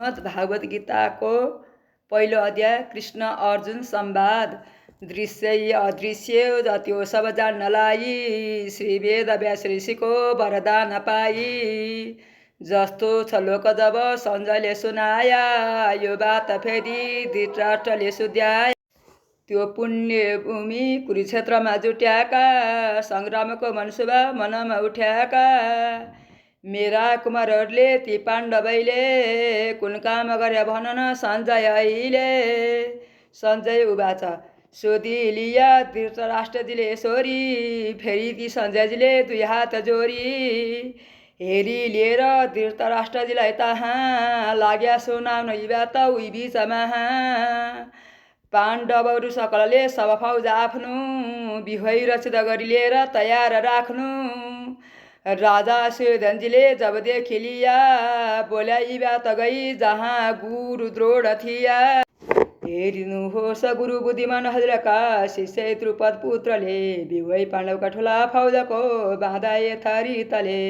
भागवत गीताको पहिलो अध्याय कृष्ण अर्जुन संवाद। दृश्य अदृश्य जत्यो सब जान्नलाई, श्री वेद व्यास ऋषिको वरदान पाई। जस्तो छ लोक जब सञ्जयले सुनाया, यो बात फेरि धृतराष्ट्रले सुध्याए। त्यो पुण्य भूमि कुरुक्षेत्रमा जुट्याका, सङ्ग्रामको मनसुबा मनमा उठ्याका। मेरा कुमारहरूले ती पाण्डवैले कुन काम गरे भन न सञ्जय अहिले। सञ्जय उवाच सोधिलिया धृतराष्ट्रजीले सोरी, फेरि ती सञ्जयजीले दुई हात जोरी। हेरी लिएर धृतराष्ट्रजीलाई तहाँ, लाग्या सुनाउन यी बात उही बिचमा। पाण्डवहरू सकलले सब फौज आफ्नो, बिहोइ रचित गरी लिएर तयार राख्नु। राजा सुयोधनजीले जब देखिलिया, बोल्या यी बात गई जहाँ गुरु द्रोण थिया। हेरिनुहोस् गुरु बुद्धिमान हजुरका शिष्य द्रुपद पुत्रले, बिहोइ पाण्डवका ठुला फौजको बाँधाए थरी तले।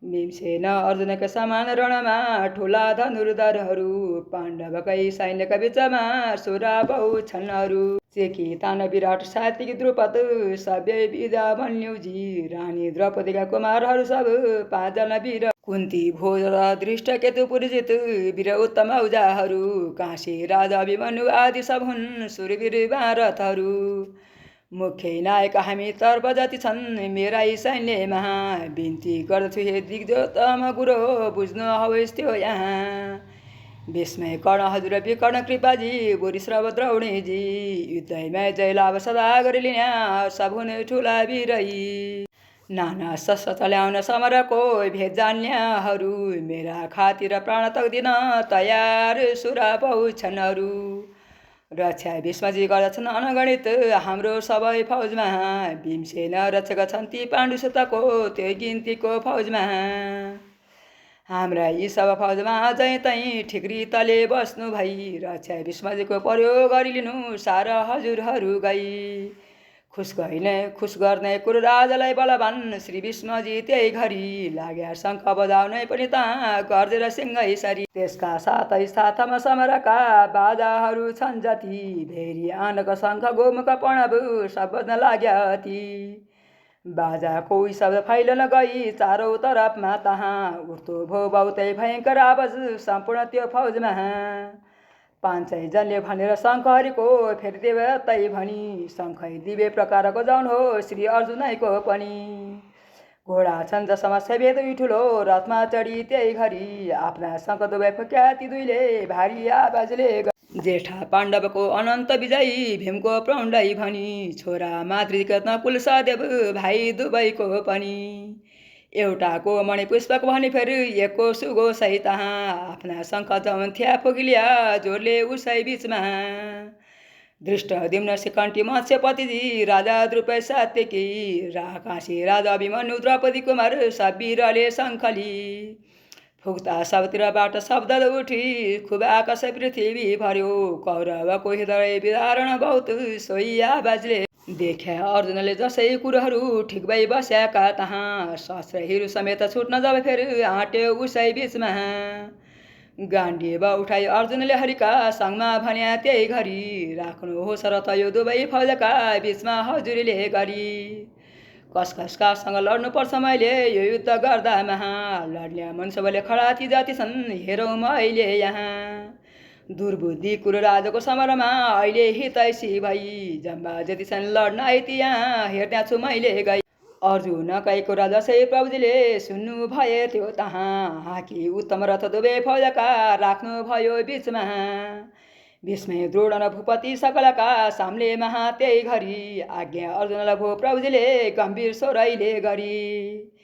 भीमसेन अर्जुनका समान रणमा ठुला धनुर्धरहरू, पाण्डवकै सैन्यका बिचमा सुरा बहु छन्नहरू। चेकी तान विराट सात्विक द्रुपद, सभ्य विजा भन्युजी, रानी द्रौपदीका कुमारहरू सब पाँचजना वीर। कुन्ती भोज र दृष्ट केतु पुरजित वीर उत्तम औजाहरू, काशी राजा अभिमन्यु आदि सब हुन् सुरवीर महारथहरू। मुख्य नायक हामी तर्फ जति छन् मेरा यी सैन्यमा, बिन्ती गर्दछु हे दिग्जोतम गुरु बुझ्नु हवस् त्यो यहाँ। विस्मय कर्ण हजुर विकर्ण कृपाजी, बुढीश्रव द्रौणीजी, युद्धमै जय लाभ सदा गरिलिन्या सब हुने ठुला वीरै। नाना शस्त्र चल्याउन समरको भेद जान्याहरू, मेरा खातिर प्राण तक्दिन तयार सुरा बहु छन्नहरू। रक्षा भीष्मजी गर्दछन् अनगणित हाम्रो सबै फौजमा, भीमसेन रक्षक छन् ती पाण्डुसुतको त्यो गिन्तीको फौजमा। हाम्रा यी सब फौजमा जै तै ठिक्री तले बस्नु भई, रक्षा भीष्मजीको प्रयोग गरिलिनु सारा हजुरहरू गई। खुस गर्ने कुरो राजालाई बलवान श्री भीष्मजी त्यही घरी, लाग्या शङ्ख बजाउनै पनि तहाँ गर्देर सिंहै सरी। त्यसका साथै साथमा समरका बाजाहरू छन् जति, भेरी आनक शङ्ख गोमुख प्रणव सब बज्न लाग्या ती। बाजाको शब्द फैलन गई चारौँ तरफमा तहाँ, उठ्दो भो बहुतै भयङ्कर आवाज सम्पूर्ण त्यो फौजमा। 500 जनले भनेर शङ्खहरीको फेरिदेव तै भनी, शङ्खै दिव्य प्रकारको जाउन हो श्री अर्जुनैको पनि। घोडा छन् जसमा सफेद ठुलो रथमा चढी त्यही घरी, आफ्ना शङ्ख दुवै फुक्या ती दुईले भारी आवाजले। जेठा पाण्डवको अनन्त विजयी भीमको प्रौण्डै भनी, छोरा मातृकृत कुल सदेव भाइ दुवैको पनि। एउटाको मणिपुष्पक भने फेरि एकको सुगो सही तहाँ, आफ्ना शङ्ख जमन थ्या फुकिलिया जोरले उसै बिचमा। दृष्टद्युम्न शिखण्डी मत्स्यपतिजी राजा द्रुपद सात्यकी, काशी राजा अभिमन्यु द्रौपदी कुमार सब वीरले शङ्खली। फुक्ता सबतिरबाट शब्द उठी खुब आकाश पृथ्वी भर्यो, कौरवको हृदय विदारण बहुत सोही आवाजले। देख्या अर्जुनले जसै कुरोहरू ठिक भई बस्याका तहाँ, शस्त्रहरू समेत छुट्न जब फेरि आँट्यो उसै बिचमा। गाण्डीव उठाई अर्जुनले हरिका सङ्गमा भन्या त्यही घरी, राख्नुहोस् रथ यो दुवै फौजका बिचमा हजुरले गरी। कसका सँग लड्नुपर्छ मैले यो युद्ध गर्दा महा, लड्ने मनुष्यले खडा ती जाति छन् हेरौँ म अहिले यहाँ। दुर्बुद्धि कुरो राजाको समरमा अहिले हितैसी भई, जम्बा जति छन् लड्न आइती यहाँ हेर्दा छु मैले गई। अर्जुन कैको राजा जसै प्रभुजीले सुन्नु भए त्यो तहाँ, हाकी उत्तम रथ दुवै फौजका राख्नु भयो बिचमा। भीष्मै द्रोण र भूपति सकलका सामले महा त्यही घरी, आज्ञा अर्जुनलाई भो प्रभुजीले गम्भीर स्वरैले गरी।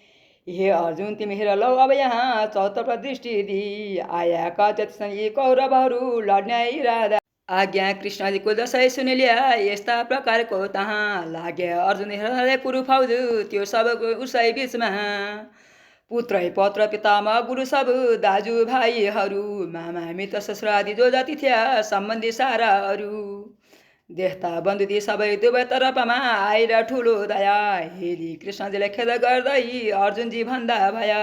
हे अर्जुन तिमी हेर लौ अब यहाँ चौतर्फ दृष्टि दी, आएका जति छन् यी कौरवहरू लड्ने इरादा। आज्ञा कृष्णजीको जसै सुनिलिया यस्ता प्रकारको तहाँ, लाग्या अर्जुन हेर्दै कुरु फौज त्यो सबको उसै बिचमा। पुत्रै पत्र पितामह गुरु सब दाजु भाइहरू, मामा मित्र ससुरादी जो जाति थिया सम्बन्धी साराहरू। देख्दा बन्धुदी सबै दुवै तरफमा आएर ठुलो दया, हेरी कृष्णजीले खेद गर्दै अर्जुनजी भन्दा भया।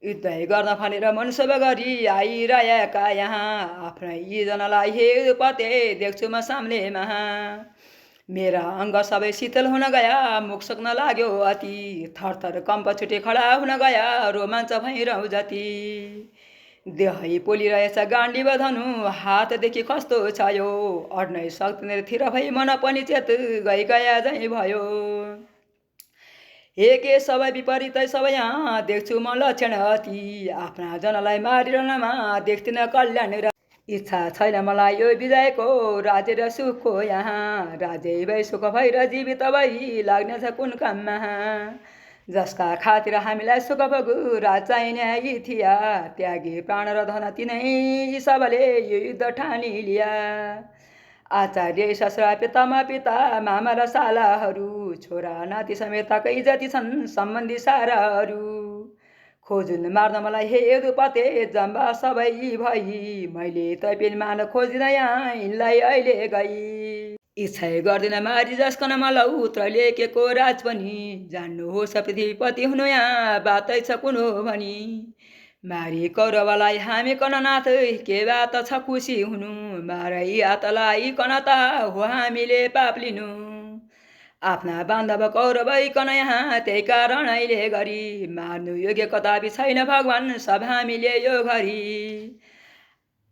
युद्ध गर्न भनेर मनसुबा गरी आइरहेका यहाँ आफ्नै यीजनालाई हे पते देख्छु म सामनेमा मेरा अङ्ग सबै शीतल हुन गया मुख सक्न लाग्यो अति थरथर कम्प छुटे खडा हुन गया रोमाञ्च भइरहँ जति देहै पोलिरहेछ गाण्डी बधनु हातदेखि कस्तो छ यो अड्नै सक्दैन थिर भई मन पनि चेत गया झै भयो एके सबै विपरीतै सबै यहाँ देख्छु म लक्षण अति आफ्ना जनलाई मारिरहनमा देख्दिन कल्याण र इच्छा छैन मलाई यो विजयको राज्य र सुखको यहाँ राज्य भई सुख भएर जीवित भई लाग्नेछ कुन काममा जसका खातिर हामीलाई सुख भोगु राज चाहिने इथिया त्यागी प्राण र धन तिनै सबले यो युद्ध ठानी लिया आचार्य ससुरा पितामा पिता मामा र सालाहरू छोरा नाति समेतकै जति छन् सम्बन्धी साराहरू खोजुन मार्न मलाई हे यदुपते जम्बा सबै भई मैले तैपिन मान खोजिन यहाँ यिनलाई अहिले गई इच्छै गर्दिन मारी जस्कन मलौ त्रैलेकेको राज पनि जान्नुहोस् पृथ्वीपति हुनु यहाँ बातै छ कुन हो भनी मारी कौरवलाई हामी कननाथ के बात छ खुसी हुनु मारै आतलाई कनता हो हामीले पाप लिनु आफ्ना बान्धव कौरवैकन यहाँ त्यही कारणैले गरी मार्नु योग्य कदापि छैन भगवान् सब हामीले यो घरी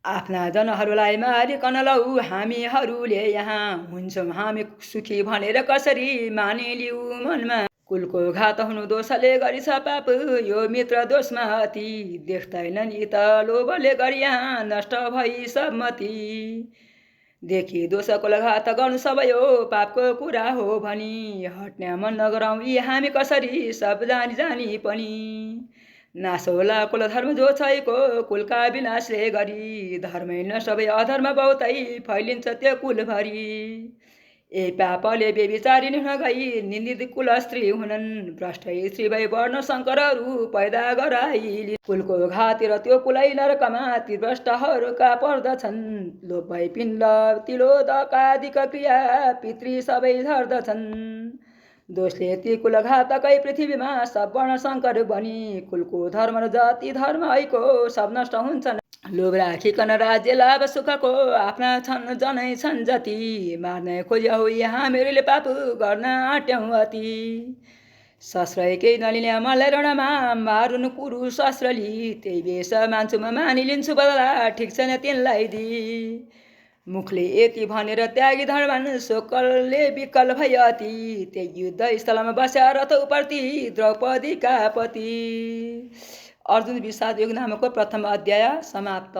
आफ्ना जनहरूलाई मारिकन लौ हामीहरूले यहाँ हुन्छौँ हामी सुखी भनेर कसरी मानिलिउ मनमा कुलको घात हुनु दोषले गरिछ पाप यो मित्र दोषमा अति देख्दैनन् यी त लोभले गरी यहाँ नष्ट भई सबमति देखि दोषको घात गर्नु सबै हो पापको कुरा हो भनी हट्ने मन नगरौँ यी हामी कसरी सब जानी जानी पनि नाश होला कुल धर्म जो छैको कुलका विनाशले गरी धर्मै न सबै अधर्म बहुतै फैलिन्छ त्यो कुलभरि ए पापले बेविचारिणी हुन गई निन्दित कुल स्त्री हुनन् भ्रष्टै स्त्री भई वर्ण शङ्करहरू पैदा गराइली कुलको घातिर त्यो कुलै नरकमा ती भ्रष्टहरूका पर्दछन् लोभ भई पिण्ड तिलोदकादिक क्रिया पितृ सबै झर्दछन् दोषले ती कुल घातकै पृथ्वीमा सब वर्ण शङ्कर बनी कुलको धर्म र जाति धर्म ऐको सब नष्ट हुन्छन् लोभ राखिकन राज्य लाभ सुखको आफ्ना छन् जनै छन् जति मार्न खोज्या हो यहाँ मेरोले पाप गर्न आट्यौँ अति शस्त्रै केही नलिने मलाई रणमा मारुनु कुरु शस्त्रली त्यही बेस मान्छु म मानिलिन्छु बदला ठिक छैन तिनलाई दि मुखले यति भनेर त्यागी धर्मन शोकलले विकल भई अति त्यही युद्ध स्थलमा बस्या रथ उपरती द्रौपदीका पति अर्जुन विषाद योग नामको प्रथम अध्याय समाप्त।